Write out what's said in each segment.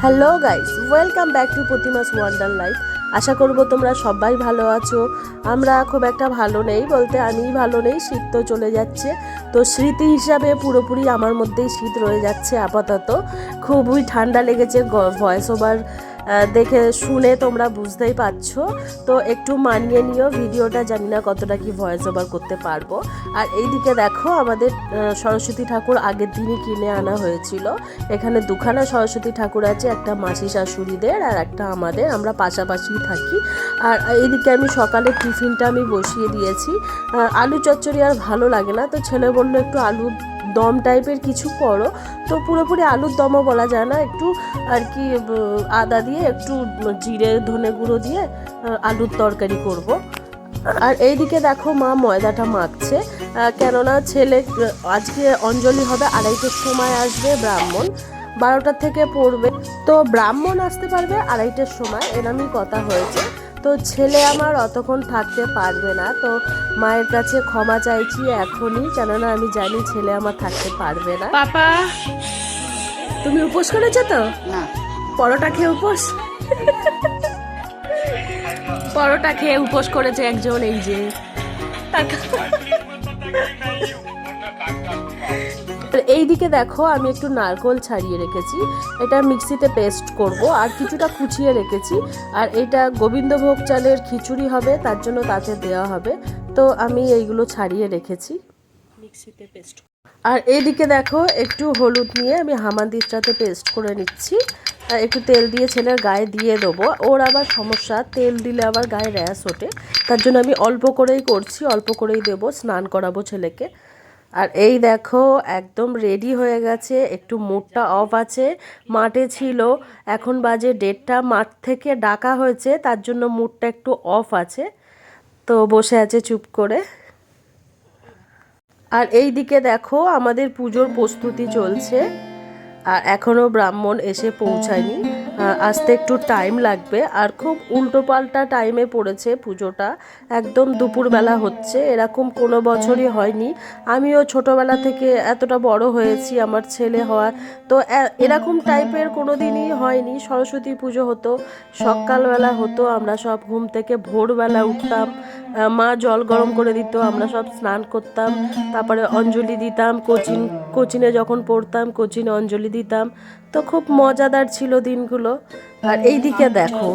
Hello guys, welcome back to প্রতিমাস wonder life. আশা করব তোমরা সবাই ভালো আছো। আমরা খুব একটা ভালো নেই, বলতে আমিই ভালো নেই। শীত তো চলে যাচ্ছে, তো স্মৃতি হিসাবে পুরোপুরি আমার মধ্যেই শীত রয়ে যাচ্ছে আপাতত। খুবই ঠান্ডা লেগেছে, ভয়েস ওভার দেখে শুনে তোমরা বুঝতেই পারছো। তো একটু মানিয়ে নিও ভিডিওটা, জানি না কতটা কি ভয়েস ওভার করতে পারবো। আর এইদিকে দেখো, আমাদের সরস্বতী ঠাকুর আগের দিনই কিনে আনা হয়েছিল। এখানে দুখানা সরস্বতী ঠাকুর আছে, একটা মাসি শাশুড়িদের আর একটা আমাদের, আমরা পাশাপাশি থাকি। আর এইদিকে আমি সকালে টিফিনটা আমি বসিয়ে দিয়েছি। আলু চচ্চড়ি আর ভালো লাগে না, তো ছেলে বললো একটু আলু দম টাইপের কিছু করো। তো পুরোপুরি আলুর দমও বলা যায় না, একটু আর কি আদা দিয়ে একটু জিরে ধনে গুঁড়ো দিয়ে আলুর তরকারি করব। আর এইদিকে দেখো মা ময়দাটা মাখছে, কেননা ছেলে আজকে অঞ্জলি হবে, 2:30টার সময় আসবে ব্রাহ্মণ, 12টার থেকে পড়বে। তো ব্রাহ্মণ আসতে পারবে 2:30টার সময়, এরমই কথা হয়েছে। তো ছেলে আমার অতক্ষণ থাকতে পারবে না, তো মায়ের কাছে ক্ষমা চাইছি এখনই, কেননা আমি জানি ছেলে আমার থাকতে পারবে না। পাপা, তুমি উপোস করেছো তো? না, পরোটা খেয়ে উপোস? পরোটা খেয়ে উপোস করেছে একজন, এই যে এইদিকে দেখো, আমি একটু নারকোল ছাড়িয়ে রেখেছি, এটা মিক্সিতে পেস্ট করব, আর কিছুটা কুচিয়ে রেখেছি। আর এটা গোবিন্দভোগ চালের খিচুড়ি হবে, তার জন্য তাতে দেওয়া হবে। তো আমি এইগুলো ছাড়িয়ে রেখেছি, মিক্সিতে পেস্ট। আর এইদিকে দেখো, একটু হলুদ নিয়ে আমি হামানদিস্তাতে পেস্ট করে নিচ্ছি। একটু তেল দিয়ে ছেলের গায়ে দিয়ে দেবো, ওর আবার সমস্যা, তেল দিলে আবার গায়ে র্যাশ ওঠে, তার জন্য আমি অল্প করেই করছি, অল্প করেই দেবো, স্নান করাবো ছেলেকে। আর এই দেখো একদম রেডি হয়ে গেছে, একটু মুডটা অফ আছে, মাঠে ছিল, এখন বাজে 1:30, মাঠ থেকে ডাকা হয়েছে, তার জন্য মুডটা একটু অফ আছে, তো বসে আছে চুপ করে। আর এই দিকে দেখো, আমাদের পুজোর প্রস্তুতি চলছে, আর এখনও ব্রাহ্মণ এসে পৌঁছায়নি, আসতে একটু টাইম লাগবে। আর খুব উল্টোপাল্টা টাইমে পড়েছে পুজোটা, একদম দুপুরবেলা হচ্ছে, এরকম কোনো বছরই হয়নি। আমিও ছোটোবেলা থেকে এতটা বড় হয়েছি, আমার ছেলে হওয়া, তো এরকম টাইপের কোনো দিনই হয়নি। সরস্বতী পুজো হতো, সকালবেলা হতো, আমরা সব ঘুম থেকে ভোরবেলা উঠতাম, মা জল গরম করে দিত, আমরা সব স্নান করতাম, তারপরে অঞ্জলি দিতাম, কোচিনে যখন পড়তাম কোচিনে অঞ্জলি দিতাম, তো খুব মজাদার ছিল দিনগুলো। আর এইদিকে দেখো,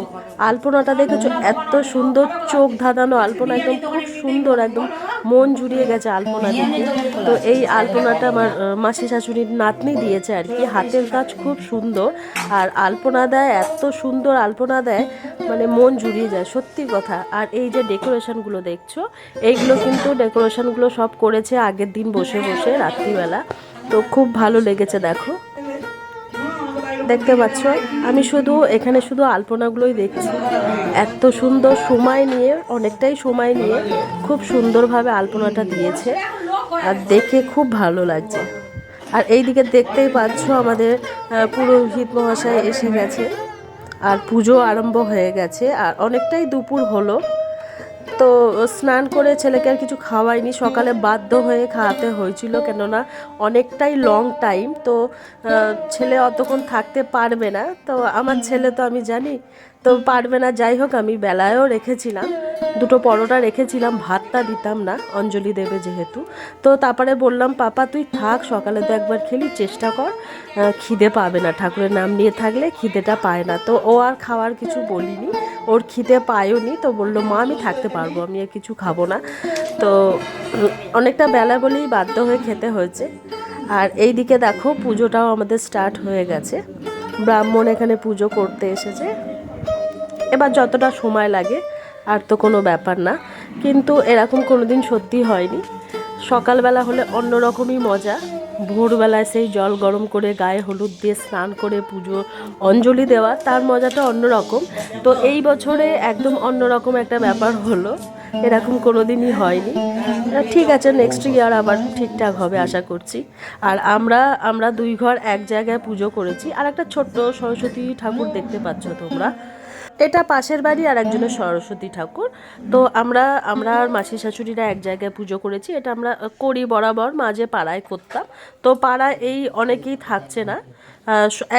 আলপনাটা দেখেছো, এত সুন্দর চোখ ধাঁধানো আলপনা, একদম খুব সুন্দর, একদম মন জুড়িয়ে গেছে আলপনা দেখে। তো এই আলপনাটা আমার মাসি শাশুড়ির নাতনি দিয়েছে আর কি, হাতের কাজ খুব সুন্দর, আর আলপনা দেয়, এত সুন্দর আলপনা দেয়, মানে মন জুড়িয়ে যায়, সত্যি কথা। আর এই যে ডেকোরেশনগুলো দেখছো, এইগুলো কিন্তু ডেকোরেশনগুলো সব করেছে আগের দিন বসে বসে রাত্রিবেলা, তো খুব ভালো লেগেছে। দেখো, দেখতে পাচ্ছ, আমি এখানে শুধু আলপনাগুলোই দেখছি, এত সুন্দর সময় নিয়ে, অনেকটাই সময় নিয়ে খুব সুন্দরভাবে আলপনাটা দিয়েছে, আর দেখে খুব ভালো লাগছে। আর এইদিকে দেখতেই পাচ্ছ, আমাদের পুরোহিত মহাশয় এসে গেছে, আর পুজো আরম্ভ হয়ে গেছে, আর অনেকটাই দুপুর হলো। তো স্নান করে ছেলেকে আর কিছু খাওয়াইনি, সকালে বাধ্য হয়ে খাওয়াতে হয়েছিল, কেননা অনেকটাই লং টাইম, তো ছেলে অতক্ষণ থাকতে পারবে না, তো আমার ছেলে তো আমি জানি তো পারবে না। যাই হোক, আমি বেলায়ও রেখেছিলাম, 2টো পরোটা রেখেছিলাম, ভাতটা দিতাম না, অঞ্জলি দেবে যেহেতু। তো তারপরে বললাম, পাপা তুই থাক, সকালে তো একবার খেলি, চেষ্টা কর, খিদে পাবে না, ঠাকুরের নাম নিয়ে থাকলে খিদেটা পায় না। তো ও আর খাওয়ার কিছু বলিনি, ওর খিদে পায়ও নি, তো বললো মা আমি থাকতে পারবো, আমি আর কিছু খাবো না। তো অনেকটা বেলা বলেই বাধ্য হয়ে খেতে হয়েছে। আর এই দিকে দেখো, পুজোটাও আমাদের স্টার্ট হয়ে গেছে, ব্রাহ্মণ এখানে পুজো করতে এসেছে। এবার যতটা সময় লাগে আর তো কোনো ব্যাপার না, কিন্তু এরকম কোনো দিন সত্যি হয়নি। সকালবেলা হলে অন্যরকমই মজা, ভোরবেলায় সেই জল গরম করে গায়ে হলুদ দিয়ে স্নান করে পুজো অঞ্জলি দেওয়া, তার মজাটা অন্যরকম। তো এই বছরে একদম অন্যরকম একটা ব্যাপার হলো, এরকম কোনো দিনই হয়নি। ঠিক আছে, নেক্সট ইয়ার আবার ঠিকঠাক হবে আশা করছি। আর আমরা 2 ঘর এক জায়গায় পুজো করেছি, আর একটা ছোট্ট সরস্বতী ঠাকুর দেখতে পাচ্ছ তোমরা, এটা পাশের বাড়ি আর একজনের সরস্বতী ঠাকুর। তো আমরা আর মাসি শাশুড়িরা এক জায়গায় পুজো করেছি, এটা আমরা করি বরাবর, মাঝে পাড়ায় করতাম। তো পাড়ায় এই অনেকেই থাকছে না,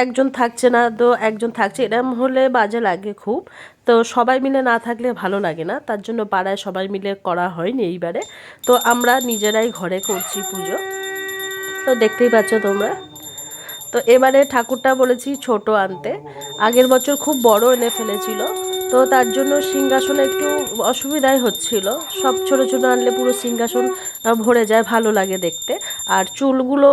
একজন থাকছে না তো একজন থাকছে, এরম হলে বাজে লাগে খুব। তো সবাই মিলে না থাকলে ভালো লাগে না, তার জন্য পাড়ায় সবাই মিলে করা হয়নি এইবারে। তো আমরা নিজেরাই ঘরে করছি পুজো, তো দেখতেই পাচ্ছ তোমরা। তো এবারে ঠাকুরটা বলেছি ছোট আনতে, আগের বছর খুব বড় এনে ফেলেছিল, তো তার জন্য সিংহাসনে একটু অসুবিধাই হচ্ছিল। সব ছোট ছোট আনলে পুরো সিংহাসন ভরে যায়, ভালো লাগে দেখতে। আর চুলগুলো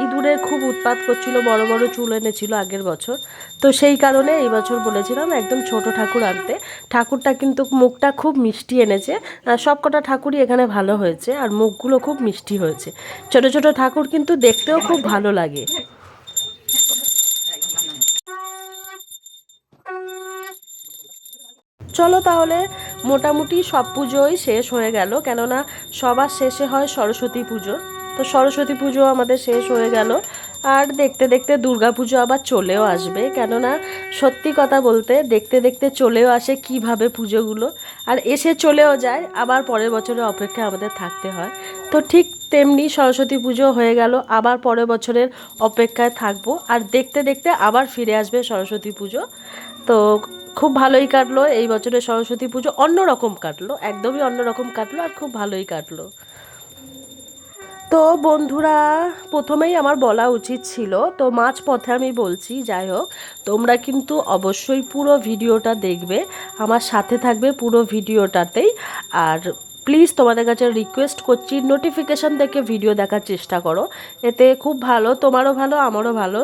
ইঁদুরের খুব উৎপাত করছিল, বড় বড় চুল এনেছিল আগের বছর, তো সেই কারণে এই বছর বলেছিলাম একদম ছোট ঠাকুর আনতে। ঠাকুরটা কিন্তু মুখটা খুব মিষ্টি এনেছে, সব কটা ঠাকুরই এখানে ভালো হয়েছে, আর মুখগুলো খুব মিষ্টি হয়েছে। ছোট ছোট ঠাকুর কিন্তু দেখতেও খুব ভালো লাগে। চলো তাহলে, মোটামুটি সব পুজোই শেষ হয়ে গেল, কেননা সবার শেষে হয় সরস্বতী পুজো। তো সরস্বতী পুজো আমাদের শেষ হয়ে গেল, আর দেখতে দেখতে দুর্গা পুজো আবার চলেও আসবে। কেননা সত্যি কথা বলতে দেখতে দেখতে চলেও আসে কিভাবে পুজোগুলো, আর এসে চলেও যায়, আবার পরের বছরের অপেক্ষা আমাদের থাকতে হয়। তো ঠিক তেমনি সরস্বতী পুজো হয়ে গেল, আবার পরের বছরের অপেক্ষায় থাকবো, আর দেখতে দেখতে আবার ফিরে আসবে সরস্বতী পুজো। তো খুব ভালোই কাটলো এই বছরের সরস্বতী পুজো, অন্যরকম কাটলো, একদমই অন্যরকম কাটলো, আর খুব ভালোই কাটলো। তো বন্ধুরা, প্রথমেই আমার বলা উচিত ছিল, তো মাঝ পথে আমি বলছি, যাই হোক, তোমরা কিন্তু অবশ্যই পুরো ভিডিওটা দেখবে, আমার সাথে থাকবে পুরো ভিডিওটাতেই। আর প্লিজ তোমাদের কাছে রিকোয়েস্ট করছি, নোটিফিকেশান দেখে ভিডিও দেখার চেষ্টা করো, এতে খুব ভালো, তোমারও ভালো আমারও ভালো,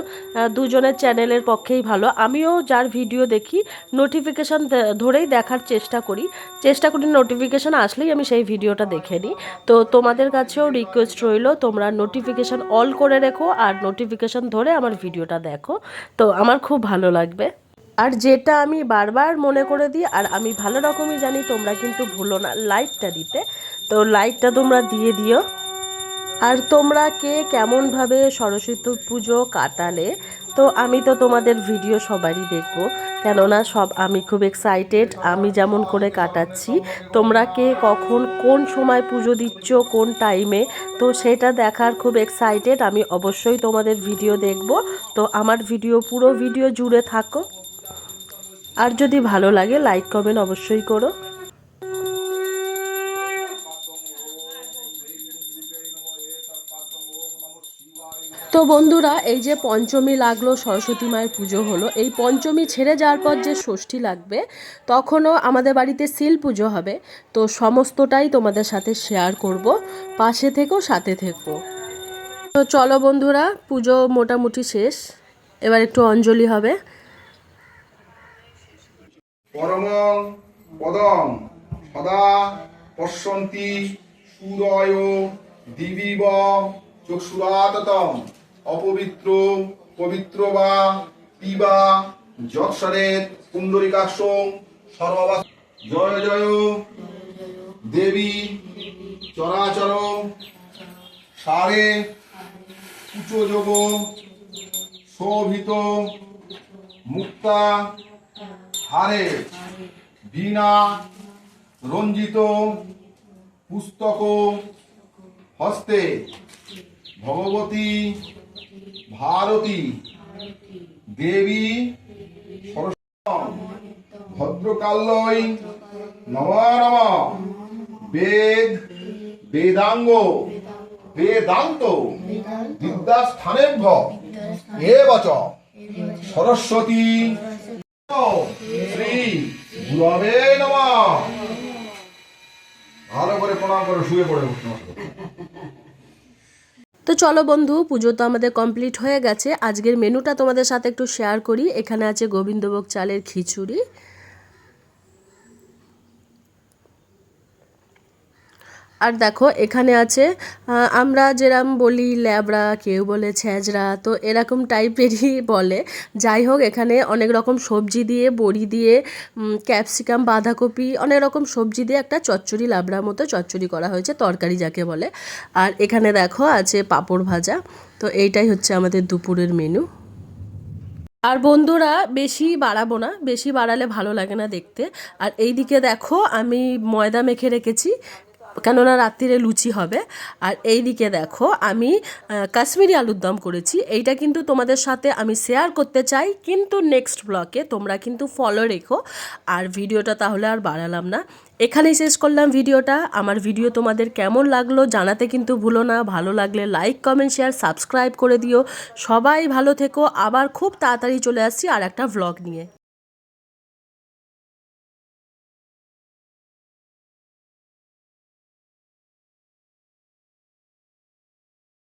দুজনের চ্যানেলের পক্ষেই ভালো। আমিও যার ভিডিও দেখি নোটিফিকেশান ধরেই দেখার চেষ্টা করি নোটিফিকেশান আসলেই আমি সেই ভিডিওটা দেখে নিই। তো তোমাদের কাছেও রিকোয়েস্ট রইল, তোমরা নোটিফিকেশান অল করে রেখো, আর নোটিফিকেশান ধরে আমার ভিডিওটা দেখো, তো আমার খুব ভালো লাগবে। আর যেটা আমি বারবার মনে করে দিই, আর আমি ভালো রকমই জানি, তোমরা কিন্তু ভুলো না লাইকটা দিতে, তো লাইকটা তোমরা দিয়ে দিও। আর তোমরা কে কেমনভাবে সরস্বতী পুজো কাটালে, তো আমি তো তোমাদের ভিডিও সবারই দেখবো, কেননা আমি খুব এক্সাইটেড আমি যেমন করে কাটাচ্ছি। তোমরা কে কখন কোন সময় পুজো দিচ্ছ, কোন টাইমে, তো সেটা দেখার খুব এক্সাইটেড আমি, অবশ্যই তোমাদের ভিডিও দেখব। তো আমার পুরো ভিডিও জুড়ে থাকো, আর যদি ভালো লাগে লাইক কমেন্ট অবশ্যই করো। তো বন্ধুরা, এই যে পঞ্চমী লাগলো, সরস্বতী মায়ের পুজো হলো, এই পঞ্চমী ছেড়ে যাওয়ার পর যে ষষ্ঠী লাগবে, তখনও আমাদের বাড়িতে শিল পুজো হবে। তো সমস্তটাই তোমাদের সাথে শেয়ার করব, পাশে থেকো, সাথে থেকো। তো চলো বন্ধুরা, পুজো মোটামুটি শেষ, এবার একটু অঞ্জলি হবে। পরমং পদং সদা পশ্যন্তি সূরয় দিবিব চক্ষুরাততম অপবিত্র পবিত্র বা পিবা যৎসরেত পুণ্ডরিকাক্ষং সর্ববা। জয় জয় দেবী চরাচর সারে কুচযোগ শোভিত মুক্তা হারে বীণা রঞ্জিত পুস্তক হস্তে ভগবতী ভারতী দেবী সরস্বতী ভদ্রকাল্যই নম নম। বেদাঙ্গ বেদান্ত বিদ্যাস্থানেভ্য এবচ সরস্বতী শ্রী গুরবে নমঃ। ভালো করে প্রণাম করে শুয়ে পড়ে। তো চলো বন্ধু, পুজো তো আমাদের কমপ্লিট হয়ে গেছে, আজকের মেনুটা তোমাদের সাথে একটু শেয়ার করি। এখানে আছে গোবিন্দভোগ চালের খিচুড়ি, আর দেখো এখানে আছে আমরা যেরকম বলি ল্যাবড়া, কেউ বলে ছ্যাঁচড়া, তো এরকম টাইপেরই বলে। যাই হোক, এখানে অনেক রকম সবজি দিয়ে, বড়ি দিয়ে, ক্যাপসিকাম, বাঁধাকপি, অনেক রকম সবজি দিয়ে একটা চচ্চড়ি, লাবড়ার মতো চচ্চড়ি করা হয়েছে, তরকারি যাকে বলে। আর এখানে দেখো আছে পাঁপড় ভাজা। তো এইটাই হচ্ছে আমাদের দুপুরের মেনু। আর বন্ধুরা, বেশি বাড়াবো না, বেশি বাড়ালে ভালো লাগে না দেখতে। আর এই দিকে দেখো আমি ময়দা মেখে রেখেছি, কেননা রাত্রিরে লুচি হবে। আর এই দিকে দেখো আমি কাশ্মীরি আলুর দম করেছি। এইটা কিন্তু তোমাদের সাথে আমি শেয়ার করতে চাই, কিন্তু নেক্সট ব্লগে তোমরা কিন্তু ফলো রেখো। আর ভিডিওটা তাহলে আর বাড়ালাম না, এখানেই শেষ করলাম ভিডিওটা। আমার ভিডিও তোমাদের কেমন লাগলো জানাতে কিন্তু ভুলো না। ভালো লাগলে লাইক কমেন্ট শেয়ার সাবস্ক্রাইব করে দিও। সবাই ভালো থেকো, আবার খুব তাড়াতাড়ি চলে আসছি আর একটা ভ্লগ নিয়ে।